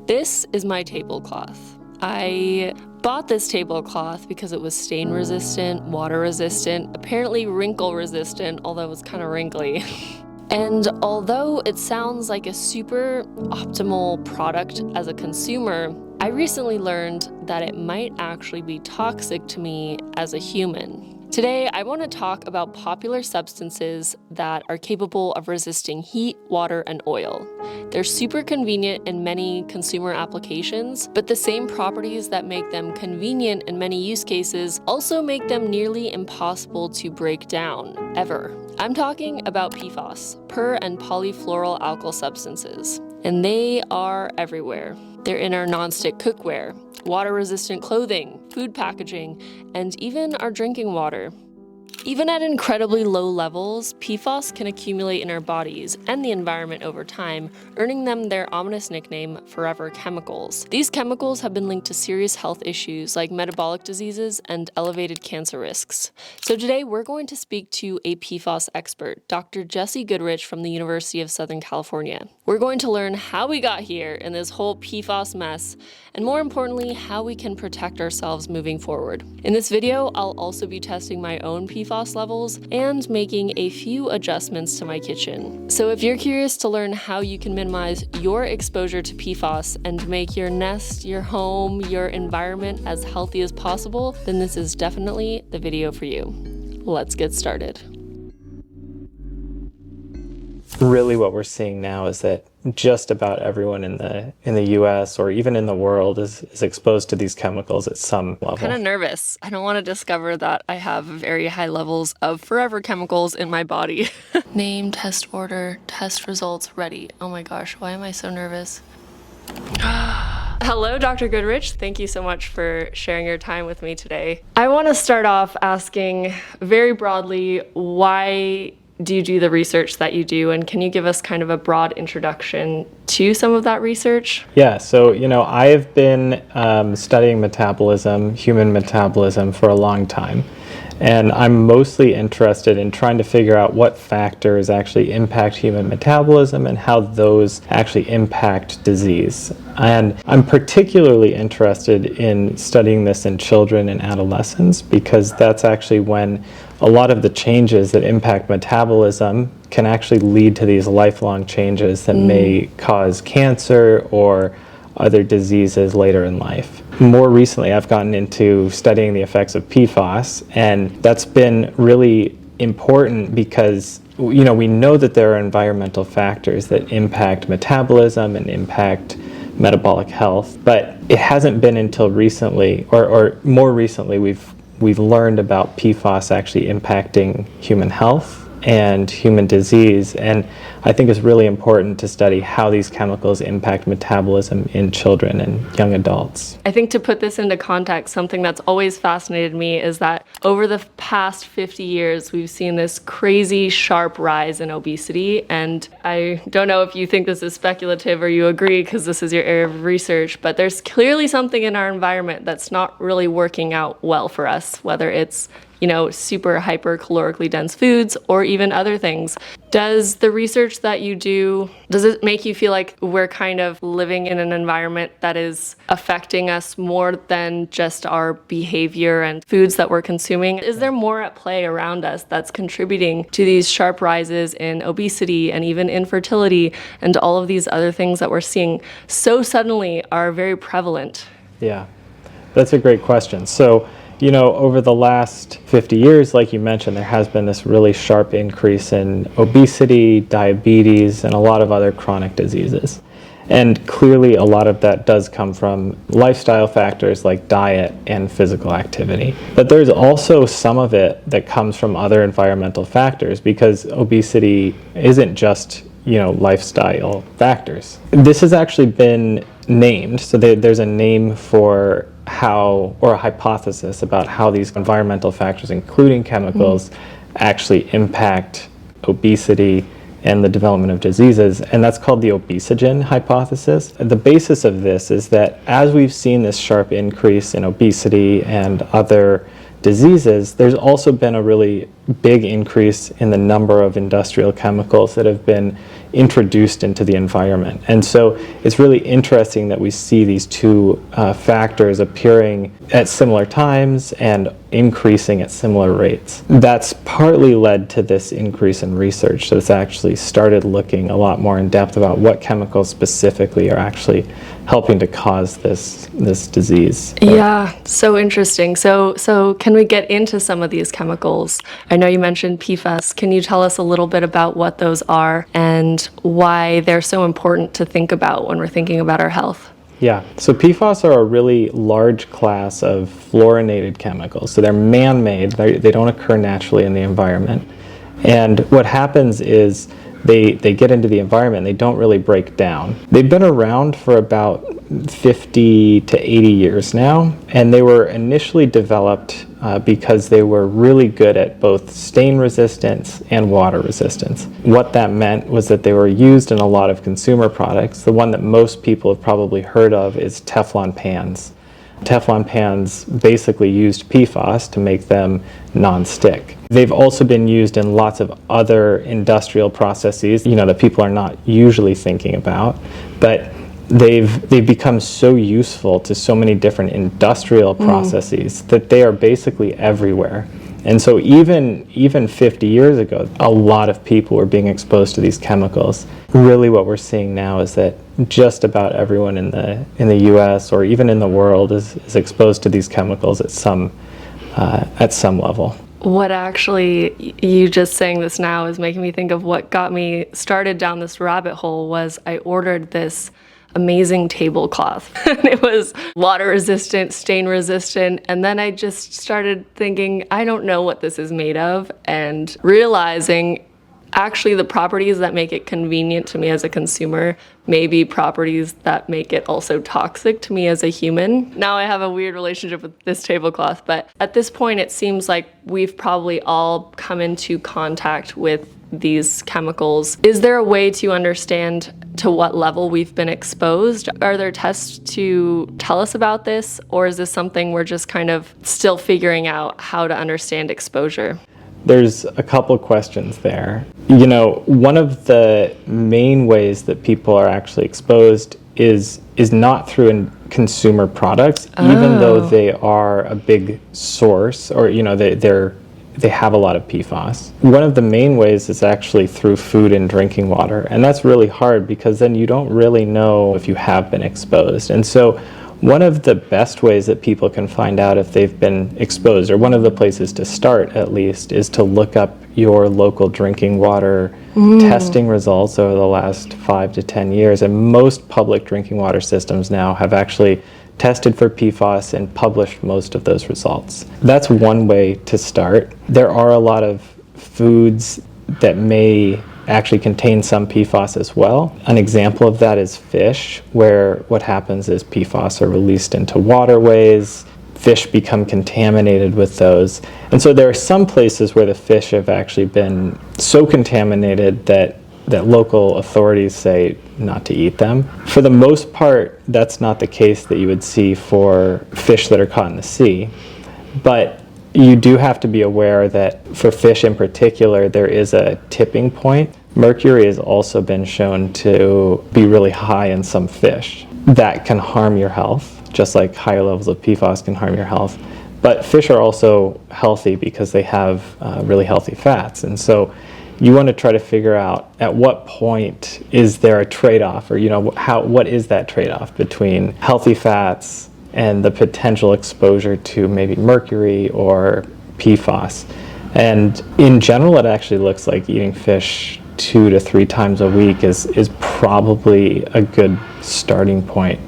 This is my tablecloth. I bought this tablecloth because it was stain resistant, water resistant, apparently wrinkle resistant, although it's kind of wrinkly. And although it sounds like a super optimal product as a consumer, I recently learned that it might actually be toxic to me as a human. Today, I want to talk about popular substances that are capable of resisting heat, water, and oil. They're super convenient in many consumer applications, but the same properties that make them convenient in many use cases also make them nearly impossible to break down, ever. I'm talking about PFAS, per and polyfluoroalkyl substances, and they are everywhere. They're in our nonstick cookware, water-resistant clothing, food packaging, and even our drinking water. Even at incredibly low levels, PFAS can accumulate in our bodies and the environment over time, earning them their ominous nickname, forever chemicals. These chemicals have been linked to serious health issues like metabolic diseases and elevated cancer risks. So today we're going to speak to a PFAS expert, Dr. Jesse Goodrich from the University of Southern California. We're going to learn how we got here in this whole PFAS mess, and more importantly, how we can protect ourselves moving forward. In this video, I'll also be testing my own PFAS levels and making a few adjustments to my kitchen. So if you're curious to learn how you can minimize your exposure to PFAS and make your nest, your home, your environment as healthy as possible, then this is definitely the video for you. Let's get started. Really what we're seeing now is that just about everyone in the US or even in the world is exposed to these chemicals at some level. I'm kind of nervous. I don't want to discover that I have very high levels of forever chemicals in my body. Name, test order, test results ready. Oh my gosh, why am I so nervous? Hello, Dr. Goodrich. Thank you so much for sharing your time with me today. I want to start off asking very broadly, why do you do the research that you do, and can you give us kind of a broad introduction to some of that research? Yeah, so I have been studying metabolism, human metabolism, for a long time, and I'm mostly interested in trying to figure out what factors actually impact human metabolism and how those actually impact disease. And I'm particularly interested in studying this in children and adolescents because that's actually when a lot of the changes that impact metabolism can actually lead to these lifelong changes that may cause cancer or other diseases later in life. More recently, I've gotten into studying the effects of PFAS, and that's been really important because we know that there are environmental factors that impact metabolism and impact metabolic health, but it hasn't been until recently, or more recently, we've learned about PFAS actually impacting human health and human disease, and I think it's really important to study how these chemicals impact metabolism in children and young adults. I think to put this into context, something that's always fascinated me is that over the past 50 years, we've seen this crazy sharp rise in obesity, and I don't know if you think this is speculative or you agree because this is your area of research, but there's clearly something in our environment that's not really working out well for us, whether it's super hyper calorically dense foods or even other things. Does the research that you do, does it make you feel like we're kind of living in an environment that is affecting us more than just our behavior and foods that we're consuming? Is there more at play around us that's contributing to these sharp rises in obesity and even infertility and all of these other things that we're seeing so suddenly are very prevalent? Yeah, that's a great question. So, over the last 50 years, like you mentioned, there has been this really sharp increase in obesity, diabetes, and a lot of other chronic diseases. And clearly a lot of that does come from lifestyle factors like diet and physical activity. But there's also some of it that comes from other environmental factors because obesity isn't just, lifestyle factors. This has actually been named, so there's a name for how, or a hypothesis about how these environmental factors, including chemicals, actually impact obesity and the development of diseases, and that's called the obesogen hypothesis. The basis of this is that as we've seen this sharp increase in obesity and other diseases, there's also been a really big increase in the number of industrial chemicals that have been introduced into the environment. And so it's really interesting that we see these two factors appearing at similar times and increasing at similar rates. That's partly led to this increase in research that's actually started looking a lot more in depth about what chemicals specifically are actually helping to cause this disease. Yeah, so interesting. So can we get into some of these chemicals? I know you mentioned PFAS. Can you tell us a little bit about what those are and why they're so important to think about when we're thinking about our health? Yeah, so PFAS are a really large class of fluorinated chemicals. So they're man-made, they don't occur naturally in the environment. And what happens is they get into the environment, they don't really break down. They've been around for about 50 to 80 years now, and they were initially developed because they were really good at both stain resistance and water resistance. What that meant was that they were used in a lot of consumer products. The one that most people have probably heard of is Teflon pans. Teflon pans basically used PFAS to make them non-stick. They've also been used in lots of other industrial processes, that people are not usually thinking about, but they've become so useful to so many different industrial processes that they are basically everywhere. And so even 50 years ago, a lot of people were being exposed to these chemicals. Really what we're seeing now is that just about everyone in the US or even in the world is exposed to these chemicals at some level. What actually, you just saying this now is making me think of what got me started down this rabbit hole was I ordered this amazing tablecloth. It was water resistant, stain resistant, and then I just started thinking, I don't know what this is made of, and realizing actually the properties that make it convenient to me as a consumer may be properties that make it also toxic to me as a human. Now I have a weird relationship with this tablecloth, but at this point it seems like we've probably all come into contact with these chemicals. Is there a way to understand to what level we've been exposed? Are there tests to tell us about this, or is this something we're just kind of still figuring out how to understand exposure? There's a couple questions there. One of the main ways that people are actually exposed is not through consumer products, even though they are a big source, or they have a lot of PFAS. One of the main ways is actually through food and drinking water, and that's really hard because then you don't really know if you have been exposed. And so one of the best ways that people can find out if they've been exposed, or one of the places to start at least, is to look up your local drinking water testing results over the last 5 to 10 years. And most public drinking water systems now have actually tested for PFAS and published most of those results. That's one way to start. There are a lot of foods that may actually contain some PFAS as well. An example of that is fish, where what happens is PFAS are released into waterways, fish become contaminated with those. And so there are some places where the fish have actually been so contaminated that local authorities say not to eat them. For the most part, that's not the case that you would see for fish that are caught in the sea. But you do have to be aware that for fish in particular, there is a tipping point. Mercury has also been shown to be really high in some fish. That can harm your health, just like higher levels of PFAS can harm your health. But fish are also healthy because they have really healthy fats. And so you want to try to figure out at what point is there a trade-off, or what is that trade-off between healthy fats and the potential exposure to maybe mercury or PFAS. And in general, it actually looks like eating fish 2 to 3 times a week is probably a good starting point,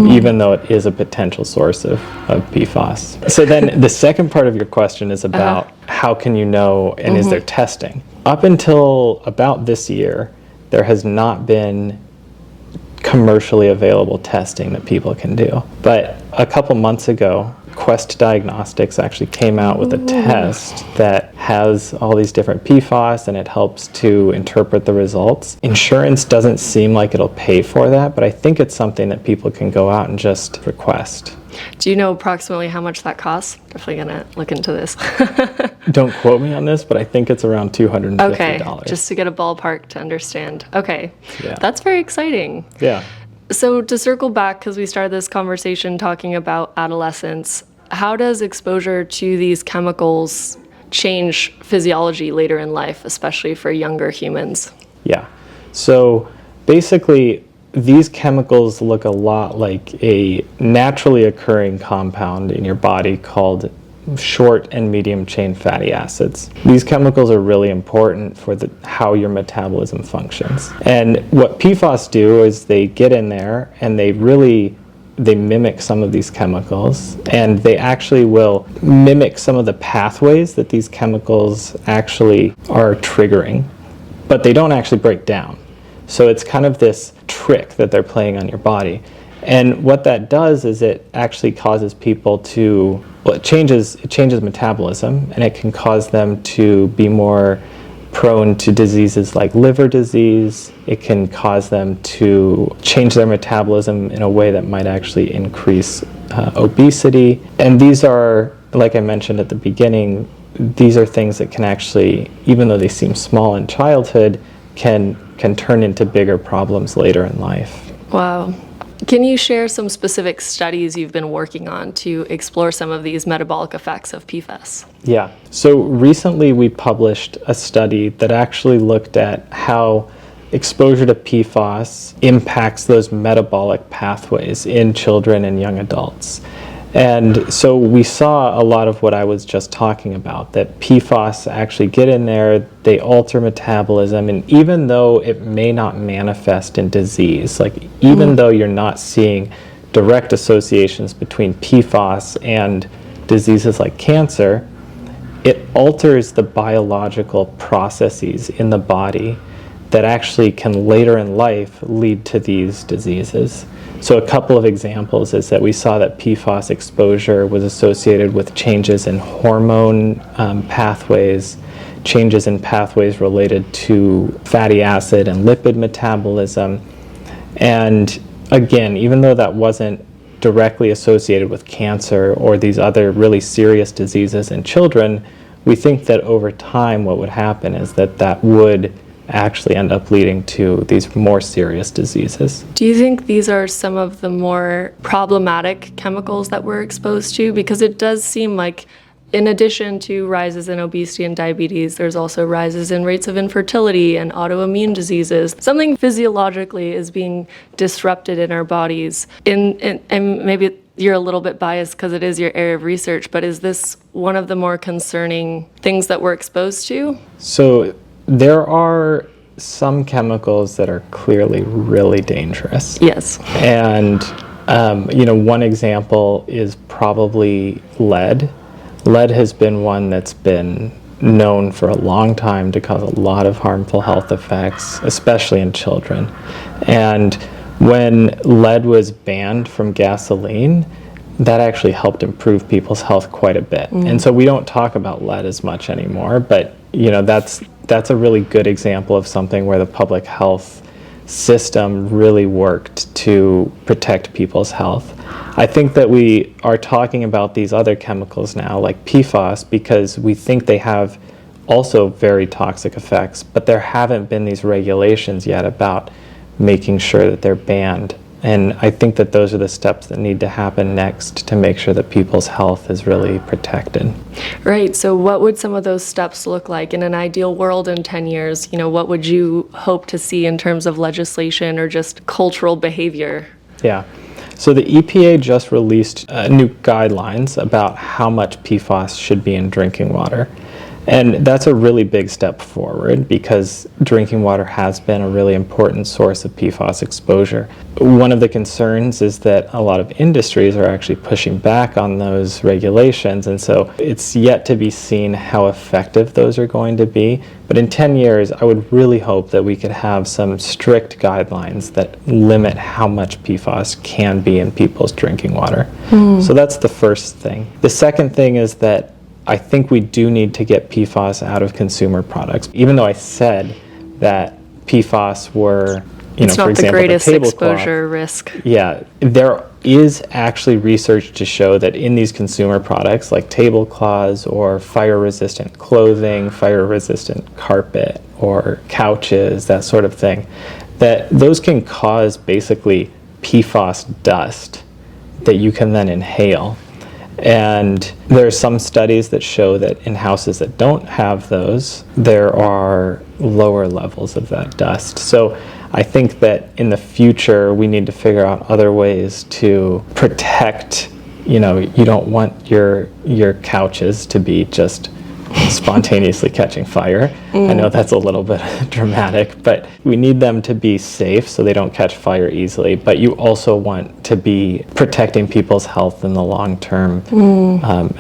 even though it is a potential source of PFAS. So then the second part of your question is about how can you know, and is there testing? Up until about this year, there has not been commercially available testing that people can do. But a couple months ago, Quest Diagnostics actually came out with a test that has all these different PFAS, and it helps to interpret the results. Insurance doesn't seem like it'll pay for that, but I think it's something that people can go out and just request. Do you know approximately how much that costs? Definitely gonna look into this. Don't quote me on this, but I think it's around $250. Okay, just to get a ballpark to understand. Okay, Yeah. That's very exciting. Yeah. So to circle back, because we started this conversation talking about adolescence, how does exposure to these chemicals change physiology later in life, especially for younger humans? Yeah. So basically, these chemicals look a lot like a naturally occurring compound in your body called short and medium chain fatty acids. These chemicals are really important for how your metabolism functions. And what PFAS do is they get in there and they mimic some of these chemicals, and they actually will mimic some of the pathways that these chemicals actually are triggering, but they don't actually break down. So it's kind of this trick that they're playing on your body. And what that does is it actually causes people to, well, it changes metabolism, and it can cause them to be more prone to diseases like liver disease. It can cause them to change their metabolism in a way that might actually increase obesity. And these are, like I mentioned at the beginning, these are things that can actually, even though they seem small in childhood, can turn into bigger problems later in life. Wow. Can you share some specific studies you've been working on to explore some of these metabolic effects of PFAS? Yeah. So recently we published a study that actually looked at how exposure to PFAS impacts those metabolic pathways in children and young adults. And so we saw a lot of what I was just talking about, that PFAS actually get in there, they alter metabolism, and even though it may not manifest in disease, like even though you're not seeing direct associations between PFAS and diseases like cancer, it alters the biological processes in the body that actually can later in life lead to these diseases. So a couple of examples is that we saw that PFAS exposure was associated with changes in hormone pathways, changes in pathways related to fatty acid and lipid metabolism. And again, even though that wasn't directly associated with cancer or these other really serious diseases in children, we think that over time what would happen is that would actually end up leading to these more serious diseases. Do you think these are some of the more problematic chemicals that we're exposed to? Because it does seem like in addition to rises in obesity and diabetes, there's also rises in rates of infertility and autoimmune diseases. Something physiologically is being disrupted in our bodies. And maybe you're a little bit biased because it is your area of research, but is this one of the more concerning things that we're exposed to? So there are some chemicals that are clearly really dangerous. Yes. And, one example is probably lead. Lead has been one that's been known for a long time to cause a lot of harmful health effects, especially in children. And when lead was banned from gasoline, that actually helped improve people's health quite a bit. And so we don't talk about lead as much anymore, but that's a really good example of something where the public health system really worked to protect people's health. I think that we are talking about these other chemicals now, like PFAS, because we think they have also very toxic effects, but there haven't been these regulations yet about making sure that they're banned. And I think that those are the steps that need to happen next to make sure that people's health is really protected. Right. So what would some of those steps look like in an ideal world in 10 years? What would you hope to see in terms of legislation or just cultural behavior? Yeah. So the EPA just released new guidelines about how much PFAS should be in drinking water. And that's a really big step forward because drinking water has been a really important source of PFAS exposure. One of the concerns is that a lot of industries are actually pushing back on those regulations, and so it's yet to be seen how effective those are going to be. But in 10 years, I would really hope that we could have some strict guidelines that limit how much PFAS can be in people's drinking water. So that's the first thing. The second thing is that I think we do need to get PFAS out of consumer products. Even though I said that PFAS were, it's for not example, the greatest the tablecloth exposure risk. Yeah, there is actually research to show that in these consumer products like tablecloths or fire-resistant clothing, fire-resistant carpet or couches, that sort of thing, that those can cause basically PFAS dust that you can then inhale. And there are some studies that show that in houses that don't have those, there are lower levels of that dust. So I think that in the future, we need to figure out other ways to protect, you don't want your couches to be just spontaneously catching fire. I know that's a little bit dramatic, but we need them to be safe so they don't catch fire easily. But you also want to be protecting people's health in the long term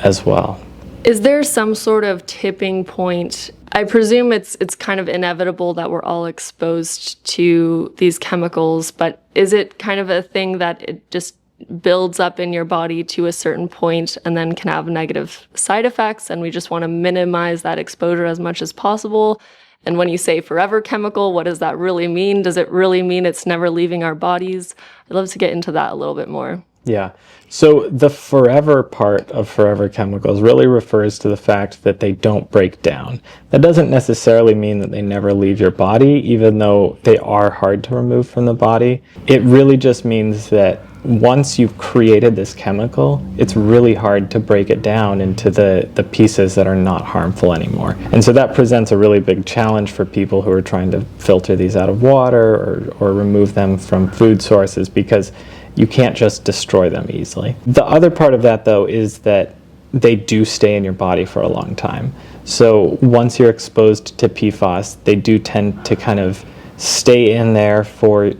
as well. Is there some sort of tipping point? I presume it's kind of inevitable that we're all exposed to these chemicals, but is it kind of a thing that it just builds up in your body to a certain point and then can have negative side effects, and we just want to minimize that exposure as much as possible? And when you say forever chemical, what does that really mean? Does it really mean it's never leaving our bodies? I'd love to get into that a little bit more. Yeah. So the forever part of forever chemicals really refers to the fact that they don't break down. That doesn't necessarily mean that they never leave your body, even though they are hard to remove from the body. It really just means that once you've created this chemical, it's really hard to break it down into the pieces that are not harmful anymore. And so that presents a really big challenge for people who are trying to filter these out of water or remove them from food sources, because you can't just destroy them easily. The other part of that, though, is that they do stay in your body for a long time. So once you're exposed to PFAS, they do tend to kind of stay in there for,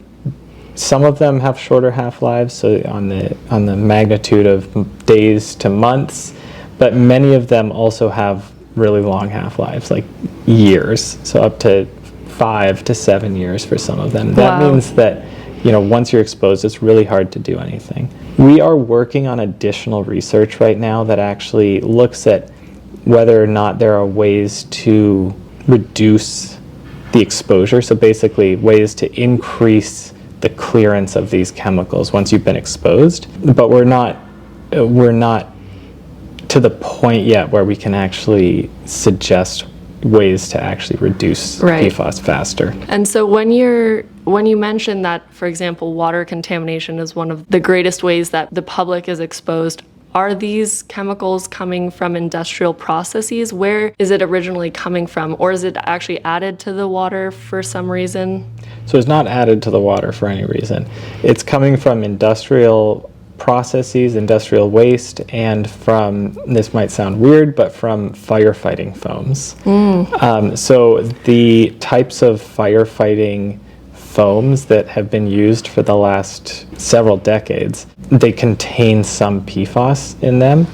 some of them have shorter half-lives, so on the magnitude of days to months, but many of them also have really long half-lives, like years, so up to 5 to 7 years for some of them. That means that once you're exposed, it's really hard to do anything. We are working on additional research right now that actually looks at whether or not there are ways to reduce the exposure, so basically ways to increase the clearance of these chemicals once you've been exposed. But we're not to the point yet where we can actually suggest ways to actually reduce PFAS faster. And so when you mentioned that, for example, water contamination is one of the greatest ways that the public is exposed, are these chemicals coming from industrial processes? Where is it originally coming from? Or is it actually added to the water for some reason? So it's not added to the water for any reason. It's coming from industrial processes, industrial waste, and from, this might sound weird, but from firefighting foams. So the types of firefighting foams that have been used for the last several decades, they contain some PFAS in them.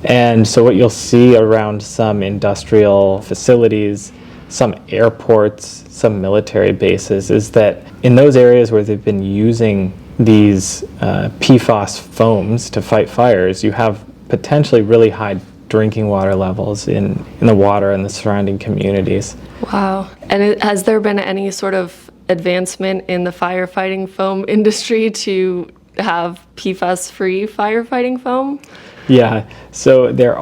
And so what you'll see around some industrial facilities, some airports, some military bases, is that in those areas where they've been using these PFAS foams to fight fires, you have potentially really high drinking water levels in the water and the surrounding communities. Wow. And has there been any sort of advancement in the firefighting foam industry to have PFAS-free firefighting foam? Yeah, so there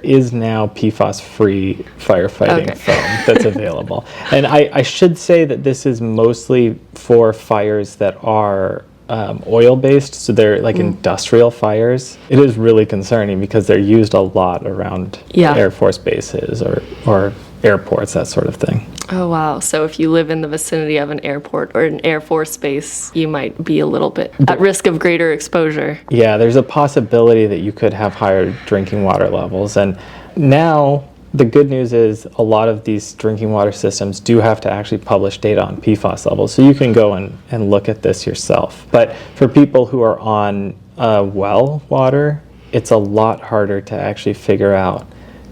is now PFAS-free firefighting foam that's available. And I should say that this is mostly for fires that are oil-based, so they're like industrial fires. It is really concerning because they're used a lot around Air Force bases or airports, that sort of thing. Oh, wow. So if you live in the vicinity of an airport or an Air Force base, you might be a little bit at risk of greater exposure. Yeah, there's a possibility that you could have higher drinking water levels. And now the good news is a lot of these drinking water systems do have to actually publish data on PFAS levels, so you can go and look at this yourself. But for people who are on well water, it's a lot harder to actually figure out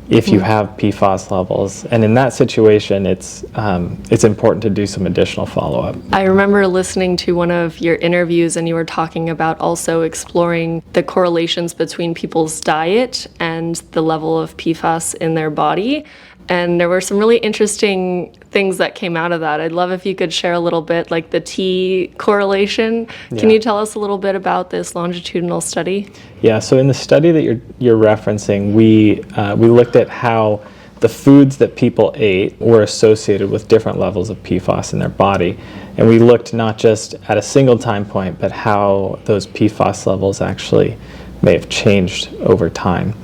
if you have PFAS levels. And in that situation, it's important to do some additional follow-up. I remember listening to one of your interviews, and you were talking about also exploring the correlations between people's diet and the level of PFAS in their body. And there were some really interesting things that came out of that. I'd love if you could share a little bit, like the tea correlation. Can you tell us a little bit about this longitudinal study? Yeah, so in the study that you're referencing, we looked at how the foods that people ate were associated with different levels of PFAS in their body. And we looked not just at a single time point, but how those PFAS levels actually may have changed over time.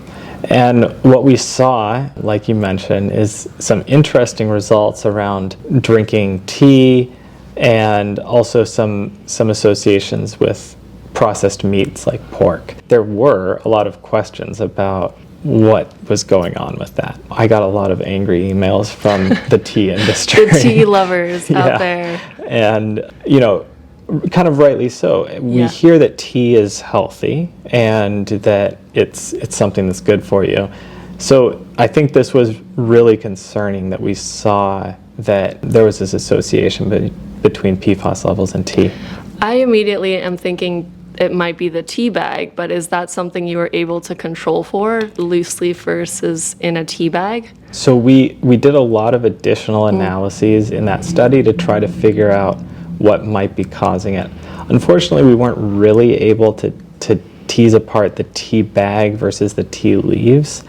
And what we saw, like you mentioned, is some interesting results around drinking tea, and also some associations with processed meats like pork. There were a lot of questions about what was going on with that. I got a lot of angry emails from the tea industry. The tea lovers out there. And, kind of rightly so. We hear that tea is healthy and that it's something that's good for you. So I think this was really concerning that we saw that there was this association between PFAS levels and tea. I immediately am thinking it might be the tea bag, but is that something you were able to control for, loose leaf versus in a tea bag? So we did a lot of additional analyses in that study to try to figure out what might be causing it. Unfortunately, we weren't really able to tease apart the tea bag versus the tea leaves.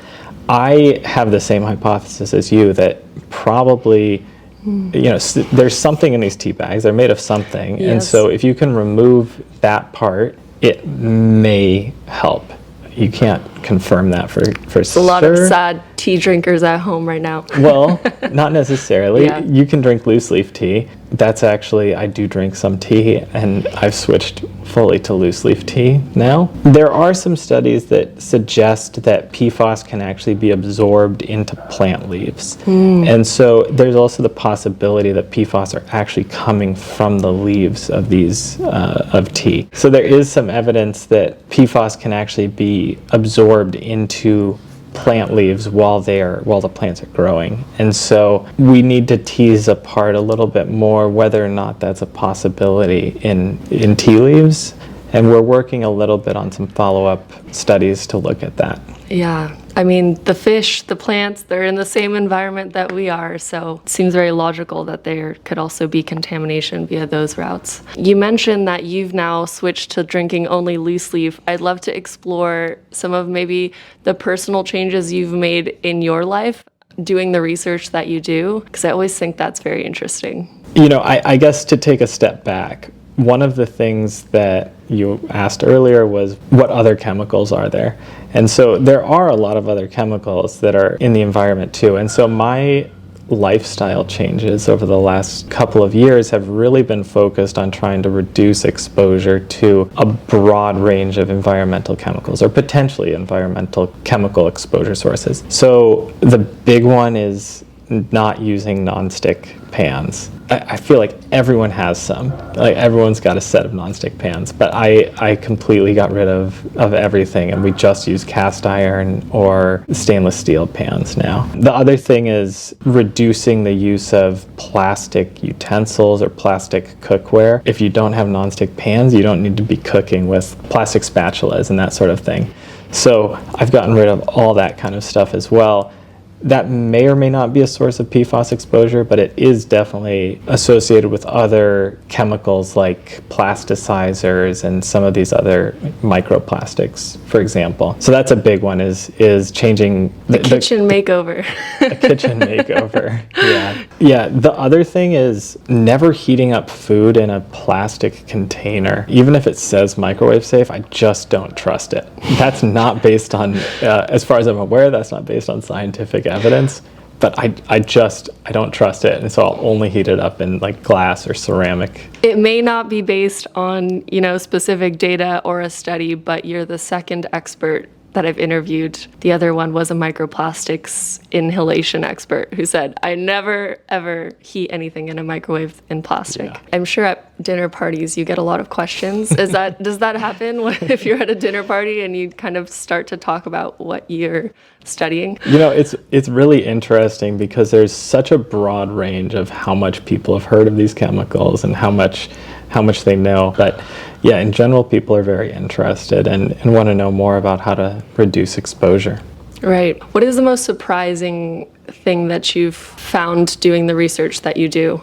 I have the same hypothesis as you, that probably there's something in these tea bags. They're made of something. Yes. And so if you can remove that part, it may help. You can't confirm that for There's a lot of sad tea drinkers at home right now. Well, not necessarily. Yeah. You can drink loose leaf tea. That's actually, I do drink some tea, and I've switched fully to loose leaf tea now. There are some studies that suggest that PFAS can actually be absorbed into plant leaves. And so there's also the possibility that PFAS are actually coming from the leaves of these of tea. So there is some evidence that PFAS can actually be absorbed into plant leaves while the plants are growing. And so we need to tease apart a little bit more whether or not that's a possibility in tea leaves. And we're working a little bit on some follow-up studies to look at that. Yeah, I mean, the fish, the plants, they're in the same environment that we are, so it seems very logical that there could also be contamination via those routes. You mentioned that you've now switched to drinking only loose leaf. I'd love to explore some of maybe the personal changes you've made in your life doing the research that you do, because I always think that's very interesting. I guess to take a step back, one of the things that you asked earlier was what other chemicals are there? And so there are a lot of other chemicals that are in the environment too. And so my lifestyle changes over the last couple of years have really been focused on trying to reduce exposure to a broad range of environmental chemicals, or potentially environmental chemical exposure sources. So the big one is not using nonstick pans. I feel like everyone has some. Like everyone's got a set of nonstick pans, but I completely got rid of everything, and we just use cast iron or stainless steel pans now. The other thing is reducing the use of plastic utensils or plastic cookware. If you don't have nonstick pans, you don't need to be cooking with plastic spatulas and that sort of thing. So I've gotten rid of all that kind of stuff as well. That may or may not be a source of PFAS exposure, but it is definitely associated with other chemicals like plasticizers and some of these other microplastics, for example. So that's a big one, is changing the kitchen makeover. A kitchen makeover, yeah. Yeah, the other thing is never heating up food in a plastic container. Even if it says microwave safe, I just don't trust it. That's not based on, as far as I'm aware, that's not based on scientific evidence, but I don't trust it, and so I'll only heat it up in like glass or ceramic. It may not be based on specific data or a study, but you're the second expert that I've interviewed. The other one was a microplastics inhalation expert who said, I never, ever heat anything in a microwave in plastic. Yeah. I'm sure at dinner parties you get a lot of questions. Does that happen if you're at a dinner party and you kind of start to talk about what you're studying? It's really interesting because there's such a broad range of how much people have heard of these chemicals and how much they know. But yeah, in general, people are very interested and want to know more about how to reduce exposure. Right. What is the most surprising thing that you've found doing the research that you do?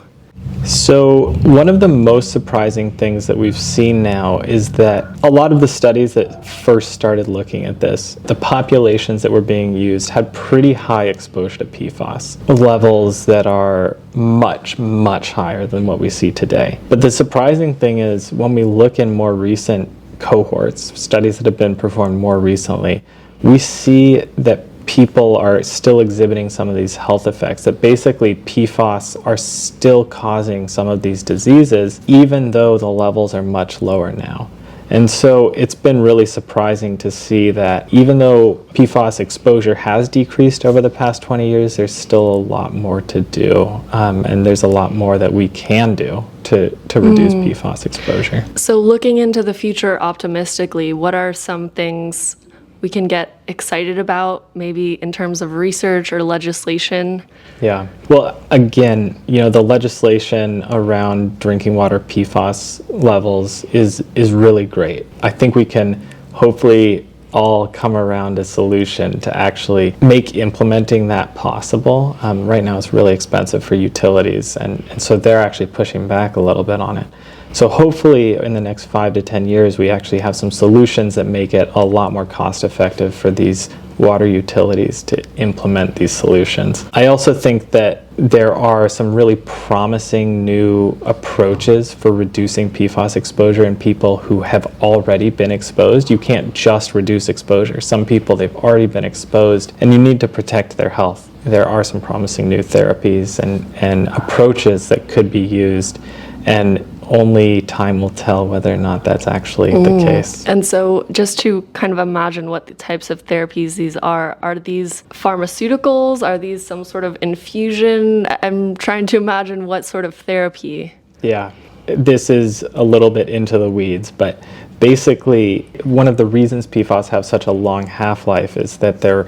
So one of the most surprising things that we've seen now is that a lot of the studies that first started looking at this, the populations that were being used had pretty high exposure to PFAS, levels that are much, much higher than what we see today. But the surprising thing is when we look in more recent cohorts, studies that have been performed more recently, we see that people are still exhibiting some of these health effects, that basically PFAS are still causing some of these diseases, even though the levels are much lower now. And so it's been really surprising to see that even though PFAS exposure has decreased over the past 20 years, there's still a lot more to do. And there's a lot more that we can do to reduce PFAS exposure. So looking into the future optimistically, what are some things we can get excited about, maybe in terms of research or legislation? Yeah. Well, again, the legislation around drinking water PFAS levels is really great. I think we can hopefully all come around a solution to actually make implementing that possible. Right now it's really expensive for utilities, and so they're actually pushing back a little bit on it. So hopefully in the next 5 to 10 years, we actually have some solutions that make it a lot more cost effective for these water utilities to implement these solutions. I also think that there are some really promising new approaches for reducing PFAS exposure in people who have already been exposed. You can't just reduce exposure. Some people, they've already been exposed, and you need to protect their health. There are some promising new therapies and approaches that could be used, and only time will tell whether or not that's actually the case. And so just to kind of imagine what the types of therapies these are these pharmaceuticals? Are these some sort of infusion? I'm trying to imagine what sort of therapy. Yeah, this is a little bit into the weeds, but basically one of the reasons PFAS have such a long half-life is that they're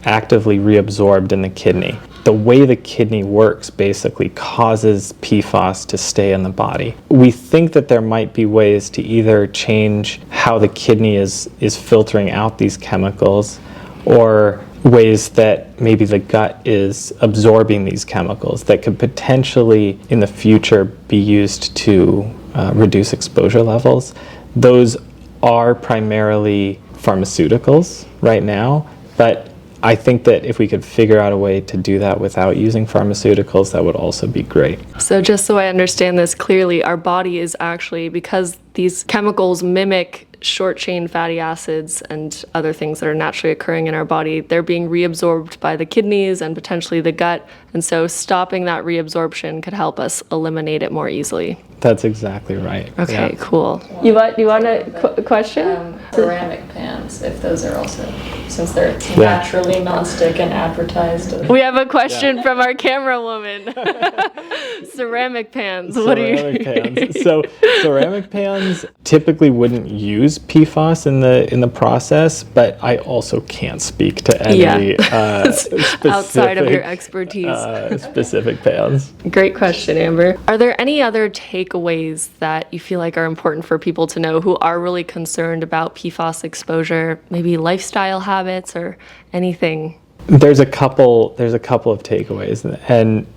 actively reabsorbed in the kidney. The way the kidney works basically causes PFAS to stay in the body. We think that there might be ways to either change how the kidney is filtering out these chemicals, or ways that maybe the gut is absorbing these chemicals that could potentially in the future be used to reduce exposure levels. Those are primarily pharmaceuticals right now, but I think that if we could figure out a way to do that without using pharmaceuticals, that would also be great. So just so I understand this clearly, our body is actually, because these chemicals mimic short-chain fatty acids and other things that are naturally occurring in our body, they're being reabsorbed by the kidneys and potentially the gut. And so stopping that reabsorption could help us eliminate it more easily. That's exactly right. Okay, yeah. Cool. You want a question? Ceramic pans, if those are also, since they're naturally non-stick and advertised. We have a question from our camera woman. Ceramic pans. Ceramic pans. So ceramic pans typically wouldn't use PFAS in the process, but I also can't speak to any outside of your expertise. Specific pans. Great question, Amber. Are there any other takeaways that you feel like are important for people to know who are really concerned about PFAS exposure, maybe lifestyle habits or anything? There's a couple of takeaways,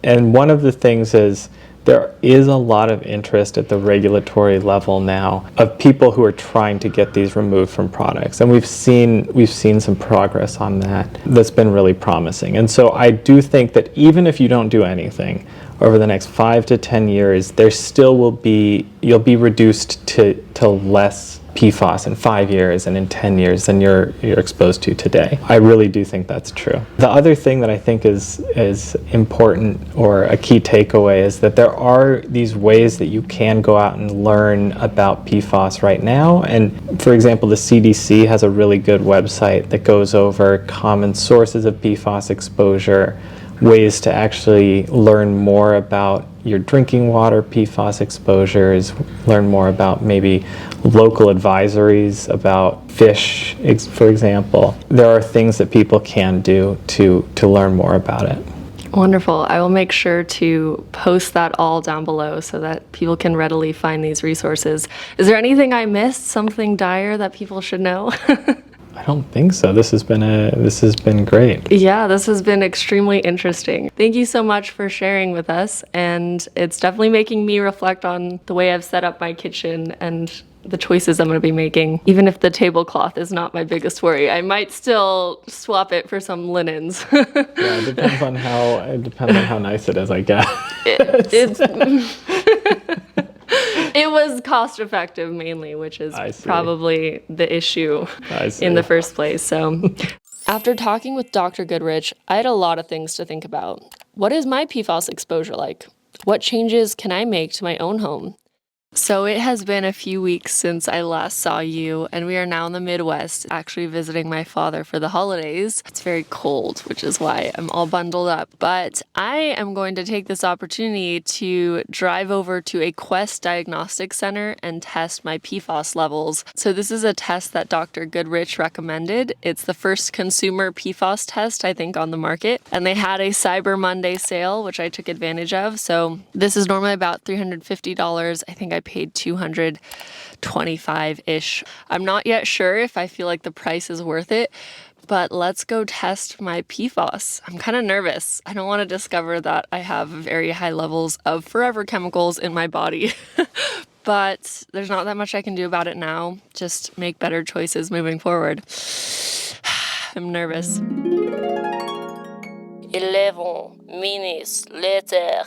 and one of the things is there is a lot of interest at the regulatory level now of people who are trying to get these removed from products, and we've seen some progress on that's been really promising. And so I do think that even if you don't do anything over the next 5 to 10 years, there still will be, you'll be reduced to less PFAS in 5 years and in 10 years than you're exposed to today. I really do think that's true. The other thing that I think is important, or a key takeaway, is that there are these ways that you can go out and learn about PFAS right now. And for example, the CDC has a really good website that goes over common sources of PFAS exposure, ways to actually learn more about your drinking water PFAS exposures, learn more about maybe local advisories about fish, for example. There are things that people can do to learn more about it. Wonderful. I will make sure to post that all down below so that people can readily find these resources. Is there anything I missed, something dire that people should know? I don't think so. This has been great. Yeah, this has been extremely interesting. Thank you so much for sharing with us, and it's definitely making me reflect on the way I've set up my kitchen and the choices I'm going to be making. Even if the tablecloth is not my biggest worry, I might still swap it for some linens. Yeah, it depends on how nice it is, I guess. It was cost effective mainly, which is probably the issue in the first place. So after talking with Dr. Goodrich, I had a lot of things to think about. What is my PFAS exposure like? What changes can I make to my own home? So it has been a few weeks since I last saw you, and we are now in the Midwest, actually visiting my father for the holidays. It's very cold, which is why I'm all bundled up. But I am going to take this opportunity to drive over to a Quest Diagnostic Center and test my PFAS levels. So this is a test that Dr. Goodrich recommended. It's the first consumer PFAS test, I think, on the market. And they had a Cyber Monday sale, which I took advantage of. So this is normally about $350. I think I paid $225-ish. I'm not yet sure if I feel like the price is worth it, but let's go test my PFAS. I'm kind of nervous. I don't want to discover that I have very high levels of forever chemicals in my body. But there's not that much I can do about it now. Just make better choices moving forward. I'm nervous. 11 minutes later.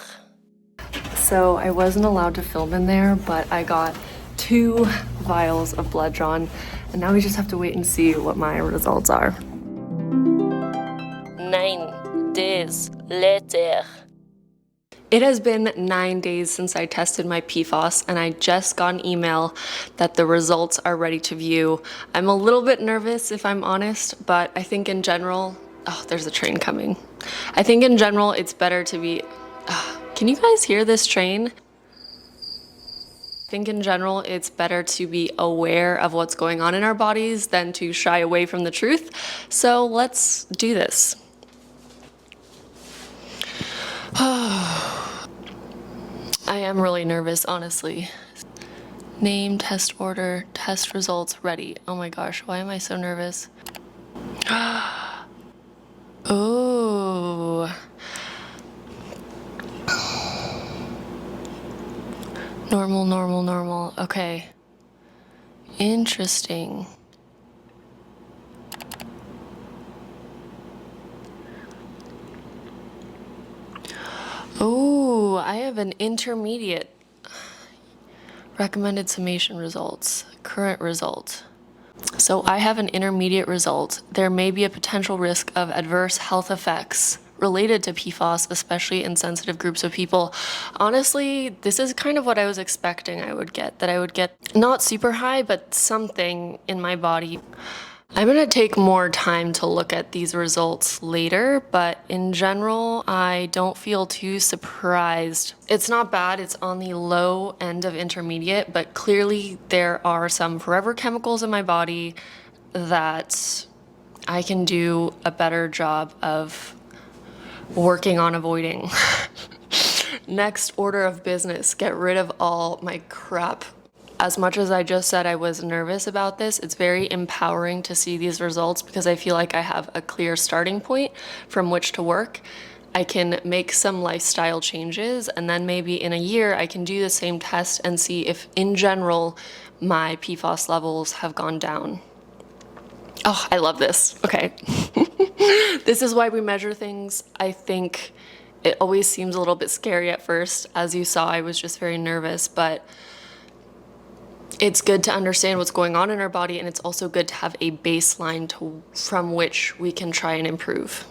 So I wasn't allowed to film in there, but I got 2 vials of blood drawn, and now we just have to wait and see what my results are. 9 days later. It has been 9 days since I tested my PFAS, and I just got an email that the results are ready to view. I'm a little bit nervous, if I'm honest, but I think in general... Oh, there's a train coming. I think in general it's better to be... Can you guys hear this train? I think in general it's better to be aware of what's going on in our bodies than to shy away from the truth. So let's do this. I am really nervous, honestly. Name, test order, test results ready. Oh my gosh, why am I so nervous? Oh. Normal, normal, normal. Okay. Interesting. Oh, I have an intermediate. Recommended summation results. Current result. So I have an intermediate result. There may be a potential risk of adverse health effects related to PFAS, especially in sensitive groups of people. Honestly, this is kind of what I was expecting I would get, that I would get not super high, but something in my body. I'm gonna take more time to look at these results later, but in general, I don't feel too surprised. It's not bad, it's on the low end of intermediate, but clearly there are some forever chemicals in my body that I can do a better job of working on avoiding. Next order of business, get rid of all my crap. As much as I just said I was nervous about this, it's very empowering to see these results because I feel like I have a clear starting point from which to work. I can make some lifestyle changes, and then maybe in a year I can do the same test and see if in general my PFAS levels have gone down. Oh, I love this. Okay. This is why we measure things. I think it always seems a little bit scary at first. As you saw, I was just very nervous, but it's good to understand what's going on in our body, and it's also good to have a baseline from which we can try and improve.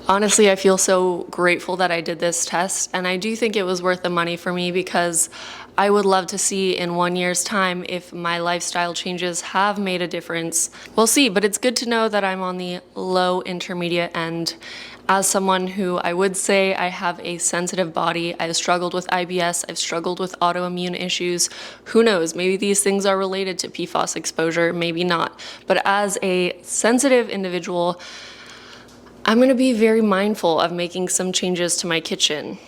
Honestly, I feel so grateful that I did this test, and I do think it was worth the money for me because I would love to see in 1 year's time if my lifestyle changes have made a difference. We'll see, but it's good to know that I'm on the low intermediate end. As someone who I would say I have a sensitive body, I've struggled with IBS, I've struggled with autoimmune issues. Who knows, maybe these things are related to PFAS exposure, maybe not. But as a sensitive individual, I'm going to be very mindful of making some changes to my kitchen.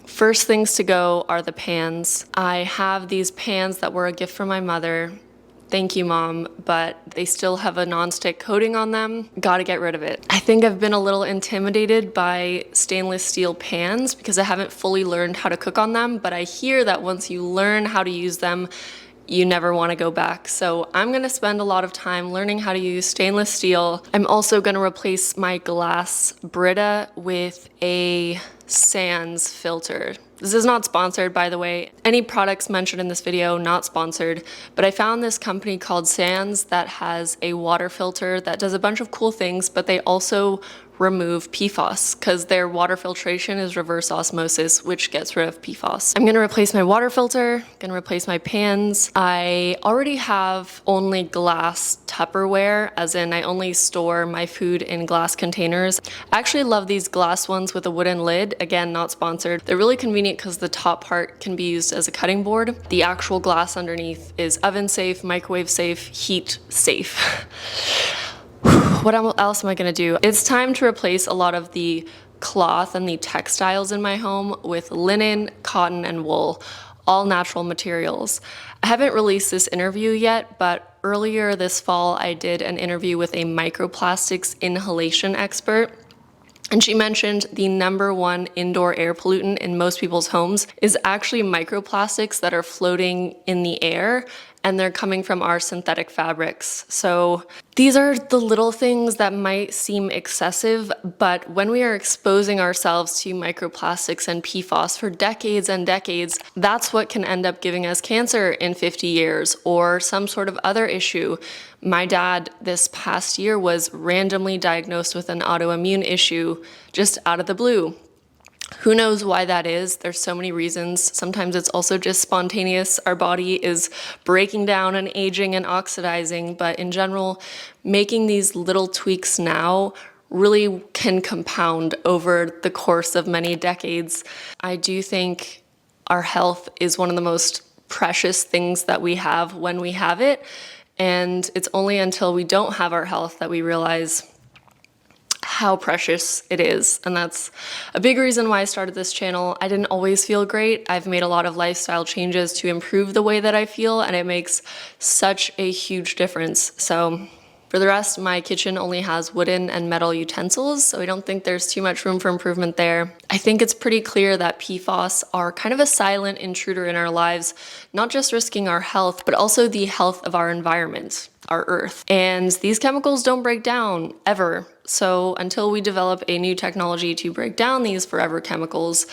First things to go are the pans. I have these pans that were a gift from my mother. Thank you, Mom, but they still have a nonstick coating on them. Gotta get rid of it. I think I've been a little intimidated by stainless steel pans because I haven't fully learned how to cook on them, but I hear that once you learn how to use them, you never want to go back. So I'm going to spend a lot of time learning how to use stainless steel. I'm also going to replace my glass Brita with a Sans filter. This is not sponsored, by the way. Any products mentioned in this video, not sponsored, but I found this company called Sans that has a water filter that does a bunch of cool things, but they also remove PFAS because their water filtration is reverse osmosis, which gets rid of PFAS. I'm gonna replace my water filter, gonna replace my pans. I already have only glass Tupperware, as in I only store my food in glass containers. I actually love these glass ones with a wooden lid. Again, not sponsored. They're really convenient because the top part can be used as a cutting board. The actual glass underneath is oven safe, microwave safe, heat safe. What else am I gonna do? It's time to replace a lot of the cloth and the textiles in my home with linen, cotton, and wool, all natural materials. I haven't released this interview yet, but earlier this fall I did an interview with a microplastics inhalation expert. And she mentioned the #1 indoor air pollutant in most people's homes is actually microplastics that are floating in the air, and they're coming from our synthetic fabrics. So these are the little things that might seem excessive, but when we are exposing ourselves to microplastics and PFAS for decades and decades, that's what can end up giving us cancer in 50 years or some sort of other issue. My dad this past year was randomly diagnosed with an autoimmune issue just out of the blue. Who knows why that is? There's so many reasons. Sometimes it's also just spontaneous. Our body is breaking down and aging and oxidizing, but in general, making these little tweaks now really can compound over the course of many decades. I do think our health is one of the most precious things that we have when we have it, and it's only until we don't have our health that we realize how precious it is. And that's a big reason why I started this channel. I didn't always feel great. I've made a lot of lifestyle changes to improve the way that I feel, and it makes such a huge difference. So for the rest, my kitchen only has wooden and metal utensils, so I don't think there's too much room for improvement there. I think it's pretty clear that PFAS are kind of a silent intruder in our lives, not just risking our health, but also the health of our environment, our earth. And these chemicals don't break down ever. So until we develop a new technology to break down these forever chemicals,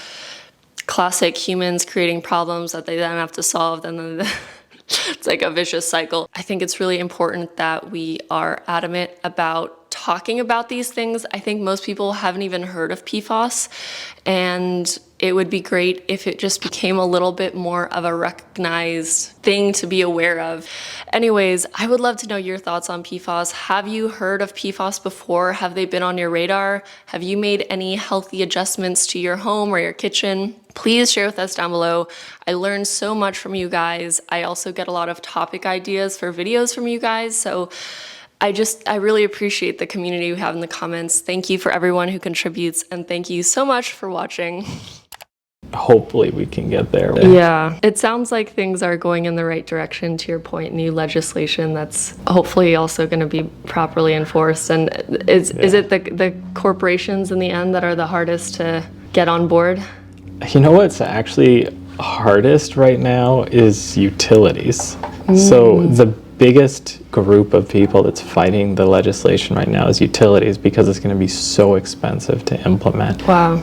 classic humans creating problems that they then have to solve, and then it's like a vicious cycle. I think it's really important that we are adamant about talking about these things. I think most people haven't even heard of PFAS, and it would be great if it just became a little bit more of a recognized thing to be aware of. Anyways, I would love to know your thoughts on PFAS. Have you heard of PFAS before? Have they been on your radar? Have you made any healthy adjustments to your home or your kitchen? Please share with us down below. I learned so much from you guys. I also get a lot of topic ideas for videos from you guys, so I really appreciate the community we have in the comments. Thank you for everyone who contributes, and thank you so much for watching. Hopefully we can get there. Yeah, it sounds like things are going in the right direction, to your point. New legislation that's hopefully also going to be properly enforced. And is it the corporations in the end that are the hardest to get on board? You know what's actually hardest right now is utilities. So the biggest group of people that's fighting the legislation right now is utilities, because it's going to be so expensive to implement. Wow.